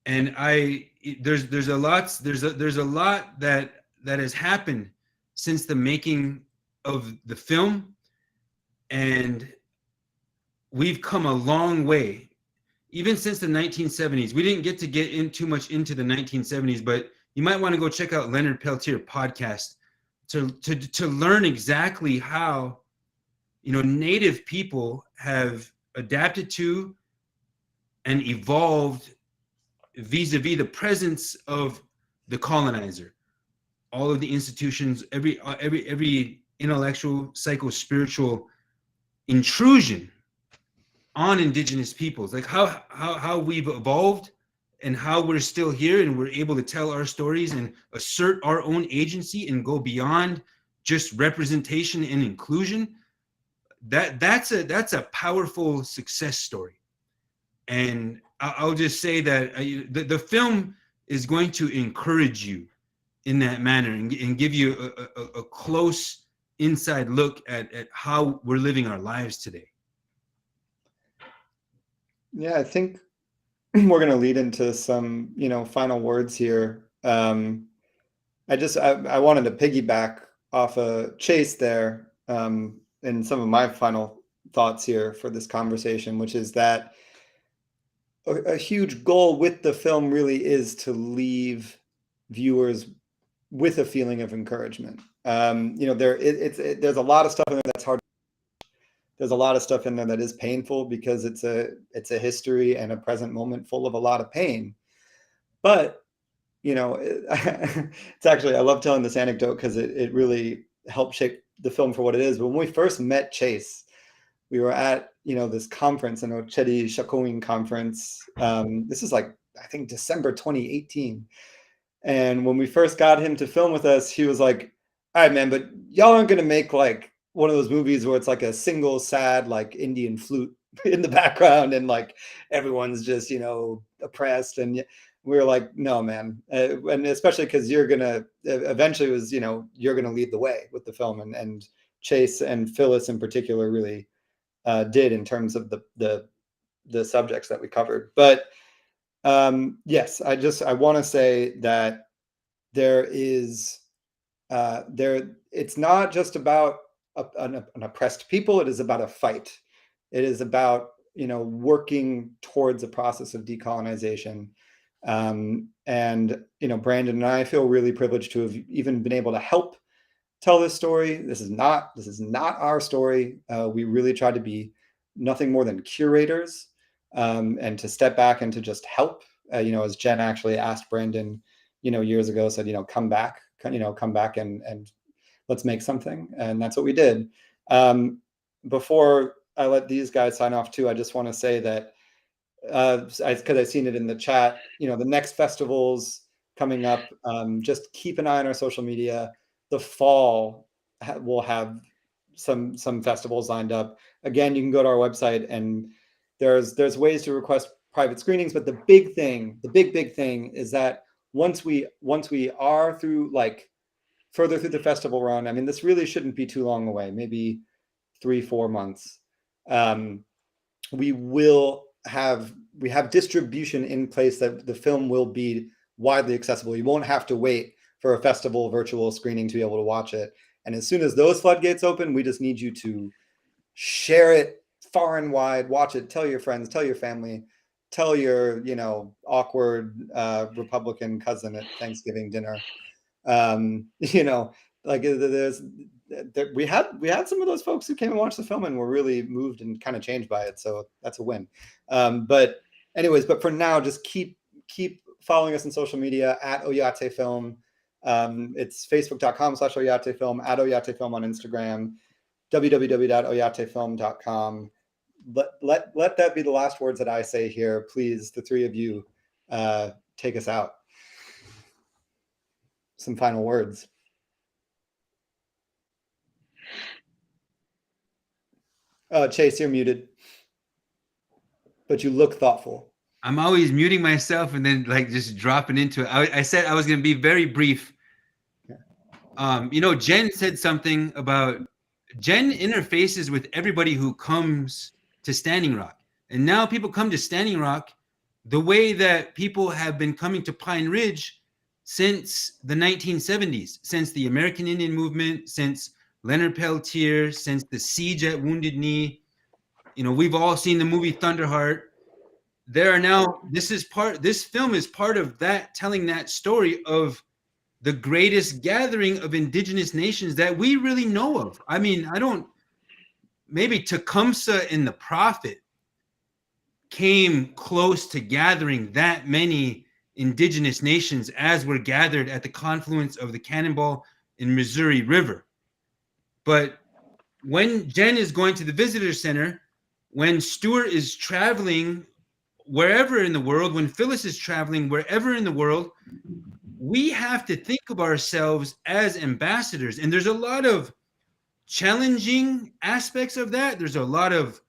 And there's a lot that has happened since the making of the film, and we've come a long way. Even since the 1970s, we didn't get in too much into the 1970s, but you might want to go check out Leonard Peltier podcast to learn exactly how, Native people have adapted to and evolved vis-a-vis the presence of the colonizer. All of the institutions, every intellectual, psycho-spiritual intrusion on Indigenous peoples, like how we've evolved and how we're still here and we're able to tell our stories and assert our own agency and go beyond just representation and inclusion. That's a powerful success story. And I'll just say that the film is going to encourage you in that manner and give you a close inside look at how we're living our lives today. Yeah, I think we're going to lead into some, final words here. I wanted to piggyback off of Chase there, and some of my final thoughts here for this conversation, which is that a huge goal with the film really is to leave viewers with a feeling of encouragement. There's a lot of stuff in there that's hard. There's a lot of stuff in there that is painful because it's a history and a present moment full of a lot of pain. But, it's actually, I love telling this anecdote because it really helped shape the film for what it is. When we first met Chase, we were at, this conference, an Ochedi Shakowing conference. This is I think December 2018. And when we first got him to film with us, he was like, all right, man, but y'all aren't going to make one of those movies where it's like a single sad like Indian flute in the background and like everyone's just, you know, oppressed. And we were like, no, man. And especially because you're gonna eventually was, you know, you're gonna lead the way with the film, and Chase and Phyllis in particular really did in terms of the subjects that we covered. But yes, I want to say that there is it's not just about an oppressed people. It is about a fight. It is about, you know, working towards a process of decolonization. And, you know, Brandon and I feel really privileged to have even been able to help tell this story. This is not our story. We really tried to be nothing more than curators, and to step back and to just help. You know, as Jen actually asked Brandon, you know, years ago, said, you know, come back and let's make something. And that's what we did. Before I let these guys sign off too, I just want to say that, because I've seen it in the chat, you know, the next festivals coming up, just keep an eye on our social media. The fall we'll have some festivals lined up. Again, you can go to our website and there's ways to request private screenings, but the big thing is that once we are through, like, further through the festival run, I mean, this really shouldn't be too long away, maybe 3-4 months. We have distribution in place that the film will be widely accessible. You won't have to wait for a festival virtual screening to be able to watch it. And as soon as those floodgates open, we just need you to share it far and wide, watch it, tell your friends, tell your family, tell your, you know, awkward Republican cousin at Thanksgiving dinner. You know, like we had some of those folks who came and watched the film and were really moved and kind of changed by it. So that's a win. But for now, just keep following us on social media at Oyate Film. It's facebook.com/Oyate Film, at Oyate Film on Instagram, www.oyatefilm.com. Let that be the last words that I say here. Please, the three of you, take us out. Some final words. Chase, you're muted, but you look thoughtful. I'm always muting myself and then like just dropping into it. I said I was going to be very brief. You know, Jen said something about Jen interfaces with everybody who comes to Standing Rock. And now people come to Standing Rock the way that people have been coming to Pine Ridge since the 1970s, since the American Indian movement, since Leonard Peltier, since the siege at Wounded Knee. You know, we've all seen the movie Thunderheart. This film is part of that, telling that story of the greatest gathering of indigenous nations that we really know of. I mean, maybe Tecumseh and the Prophet came close to gathering that many indigenous nations as were gathered at the confluence of the Cannonball and Missouri River. But when Jen is going to the visitor center, when Stuart is traveling wherever in the world, when Phyllis is traveling wherever in the world, we have to think of ourselves as ambassadors. And there's a lot of challenging aspects of that. There's a lot of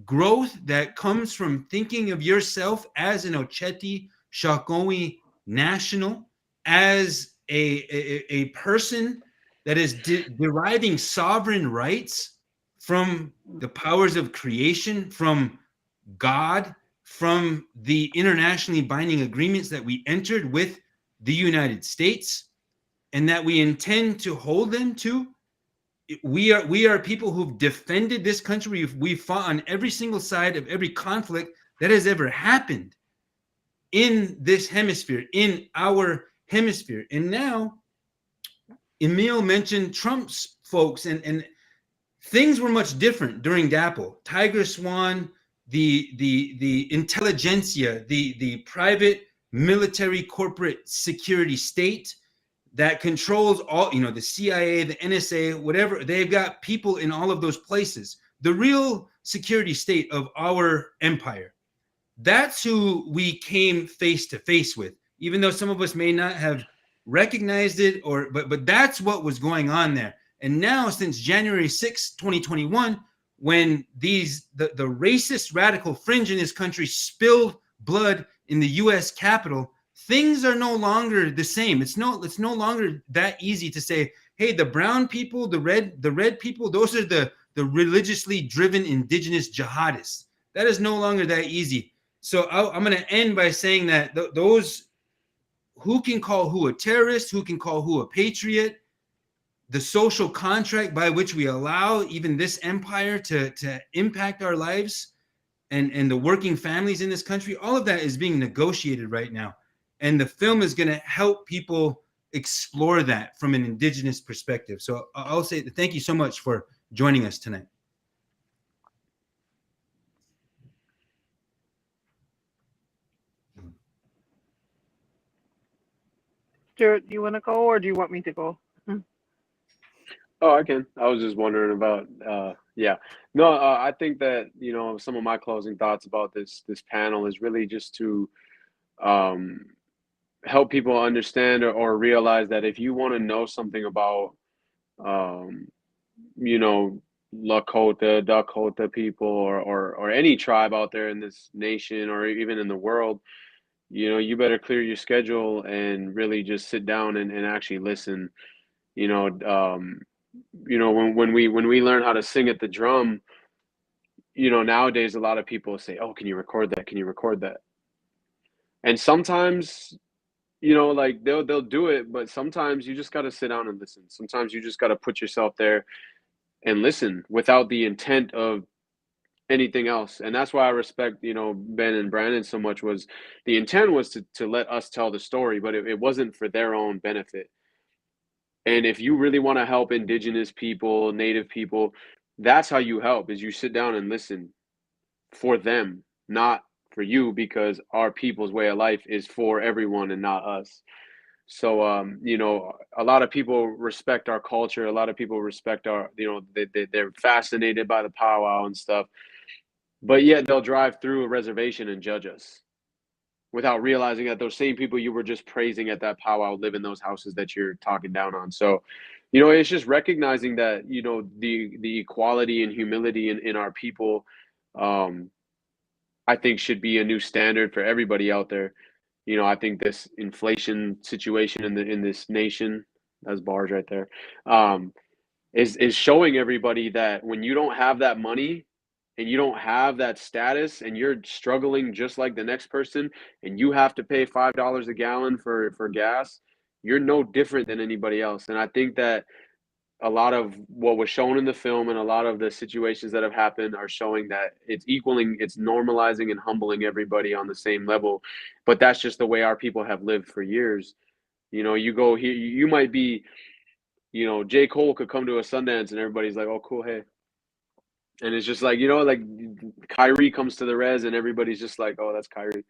growth that comes from thinking of yourself as an Oceti Shakoni national, as a person that is deriving sovereign rights from the powers of creation, from God, from the internationally binding agreements that we entered with the United States, and that we intend to hold them to. We are people who've defended this country. We've fought on every single side of every conflict that has ever happened in this hemisphere, in our hemisphere. And now, Emil mentioned Trump's folks, and things were much different during DAPL. Tiger Swan, the intelligentsia, the private military corporate security state that controls all, you know, the CIA, the NSA, whatever. They've got people in all of those places. The real security state of our empire. That's who we came face to face with, even though some of us may not have recognized it, but that's what was going on there. And now, since January 6, 2021, when the racist radical fringe in this country spilled blood in the U.S. Capitol, things are no longer the same. It's no longer that easy to say, hey, the brown people, the red people, those are the religiously driven indigenous jihadists. That is no longer that easy. So I'm going to end by saying that those who can call who a terrorist, who can call who a patriot, the social contract by which we allow even this empire to impact our lives and the working families in this country, all of that is being negotiated right now. And the film is going to help people explore that from an indigenous perspective. So I'll say thank you so much for joining us tonight. Stuart, do you want to go or do you want me to go? Oh, I can. I was just wondering about, yeah. No, I think that, you know, some of my closing thoughts about this panel is really just to help people understand or realize that if you want to know something about, you know, Lakota, Dakota people, or any tribe out there in this nation or even in the world, you know, you better clear your schedule and really just sit down and actually listen. You know, when we learn how to sing at the drum, you know, nowadays a lot of people say, "Oh, can you record that? Can you record that?" And sometimes, you know, like they'll do it, but sometimes you just got to sit down and listen. Sometimes you just got to put yourself there and listen without the intent of anything else. And that's why I respect, you know, Ben and Brandon so much. Was the intent was to let us tell the story, but it wasn't for their own benefit. And if you really want to help indigenous people, native people, that's how you help, is you sit down and listen for them, not for you, because our people's way of life is for everyone and not us. So, you know, a lot of people respect our culture. A lot of people respect our, you know, they're fascinated by the powwow and stuff, but yet they'll drive through a reservation and judge us without realizing that those same people you were just praising at that powwow live in those houses that you're talking down on. So, you know, it's just recognizing that, you know, the equality and humility in our people, I think should be a new standard for everybody out there. You know, I think this inflation situation in this nation, that's bars right there, is showing everybody that when you don't have that money and you don't have that status and you're struggling just like the next person and you have to pay $5 a gallon for gas, you're no different than anybody else. And I think that a lot of what was shown in the film and a lot of the situations that have happened are showing that it's equaling, it's normalizing and humbling everybody on the same level. But that's just the way our people have lived for years. You know, you go here, you might be, you know, J. Cole could come to a Sundance and everybody's like, oh, cool, hey. And it's just like, you know, like Kyrie comes to the res and everybody's just like, oh, that's Kyrie.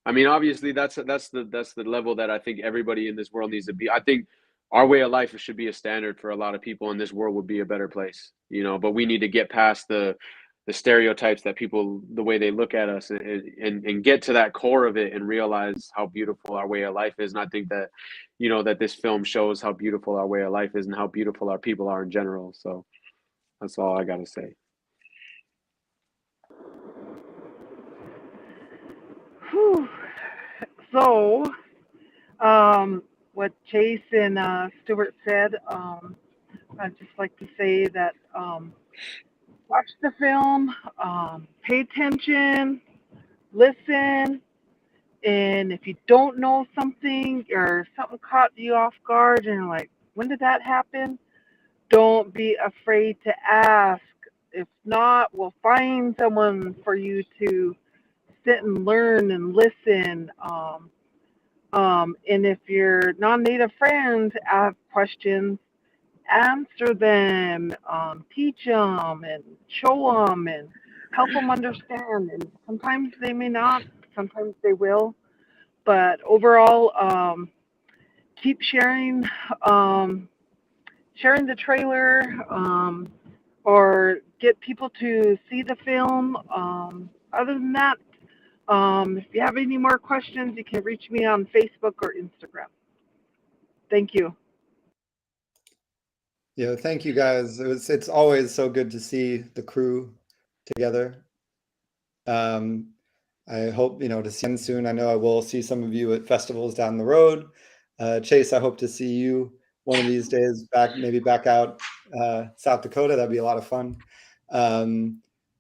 I mean, obviously that's the level that I think everybody in this world needs to be. I think our way of life should be a standard for a lot of people, and this world would be a better place, you know, but we need to get past the stereotypes that people, the way they look at us, and get to that core of it and realize how beautiful our way of life is. And I think that, you know, that this film shows how beautiful our way of life is and how beautiful our people are in general. So that's all I got to say. Whew. So, what Chase and Stuart said, I'd just like to say that watch the film, pay attention, listen, and if you don't know something or something caught you off guard and you're like, when did that happen? Don't be afraid to ask. If not, we'll find someone for you to sit and learn and listen. And if your non-native friends have questions, answer them, teach them, and show them, and help them understand. And sometimes they may not, sometimes they will. But overall, keep sharing, sharing the trailer, or get people to see the film. Other than that, if you have any more questions, you can reach me on Facebook or Instagram. Thank you. Thank you guys. It's always so good to see the crew together. I hope, to see you soon. I know I will see some of you at festivals down the road. Chase, I hope to see you one of these days maybe back out South Dakota. That'd be a lot of fun.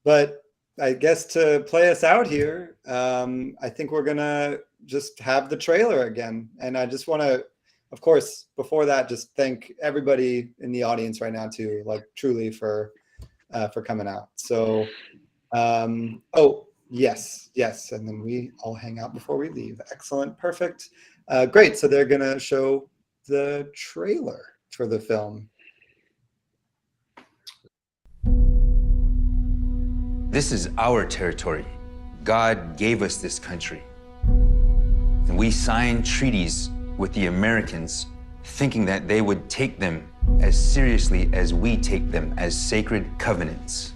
But I guess to play us out here, I think we're gonna just have the trailer again. And I just want to, of course, before that, just thank everybody in the audience right now too, like truly for coming out. So, yes. And then we all hang out before we leave. Excellent. Perfect. Great. So they're going to show the trailer for the film. This is our territory. God gave us this country. And we signed treaties with the Americans, thinking that they would take them as seriously as we take them as sacred covenants.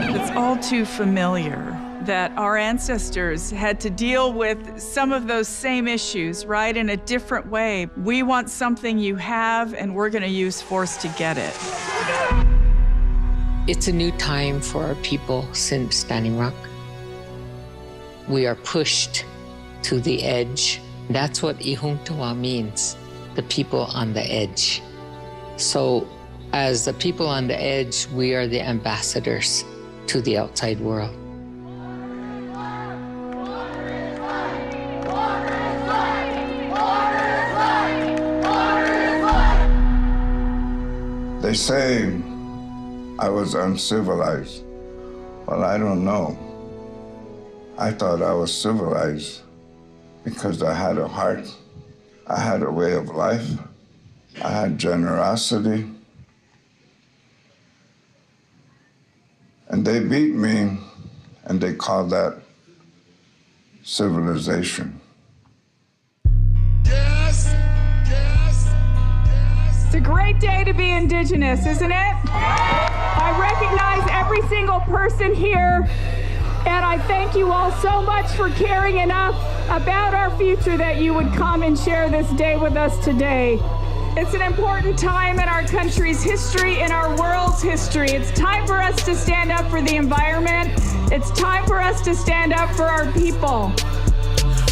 It's all too familiar that our ancestors had to deal with some of those same issues, right, in a different way. We want something you have, and we're going to use force to get it. It's a new time for our people since Standing Rock. We are pushed to the edge. That's what Ihuntawa means, the people on the edge. So as the people on the edge, we are the ambassadors to the outside world. They say I was uncivilized. Well, I don't know. I thought I was civilized because I had a heart, I had a way of life, I had generosity. And they beat me, and they call that civilization. It's a great day to be Indigenous, isn't it? I recognize every single person here, and I thank you all so much for caring enough about our future that you would come and share this day with us today. It's an important time in our country's history, in our world's history. It's time for us to stand up for the environment. It's time for us to stand up for our people.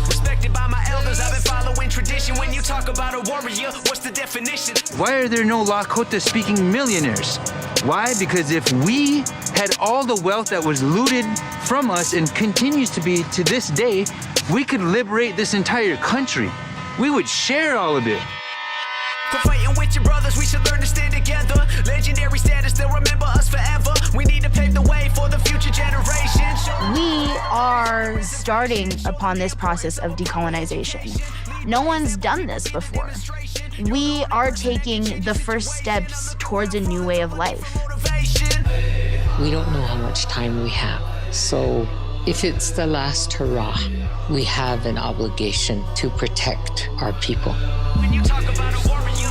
Respected by my elders, I've been following tradition. When you talk about a warrior, what's the definition? Why are there no Lakota-speaking millionaires? Why? Because if we had all the wealth that was looted from us and continues to be to this day, we could liberate this entire country. We would share all of it. For fighting with your brothers, we should learn to stand together. Legendary status, they'll remember us forever. We need to pave the way for the future generations. We are starting upon this process of decolonization. No one's done this before. We are taking the first steps towards a new way of life. We don't know how much time we have. So if it's the last hurrah, we have an obligation to protect our people. When you talk about a warrior,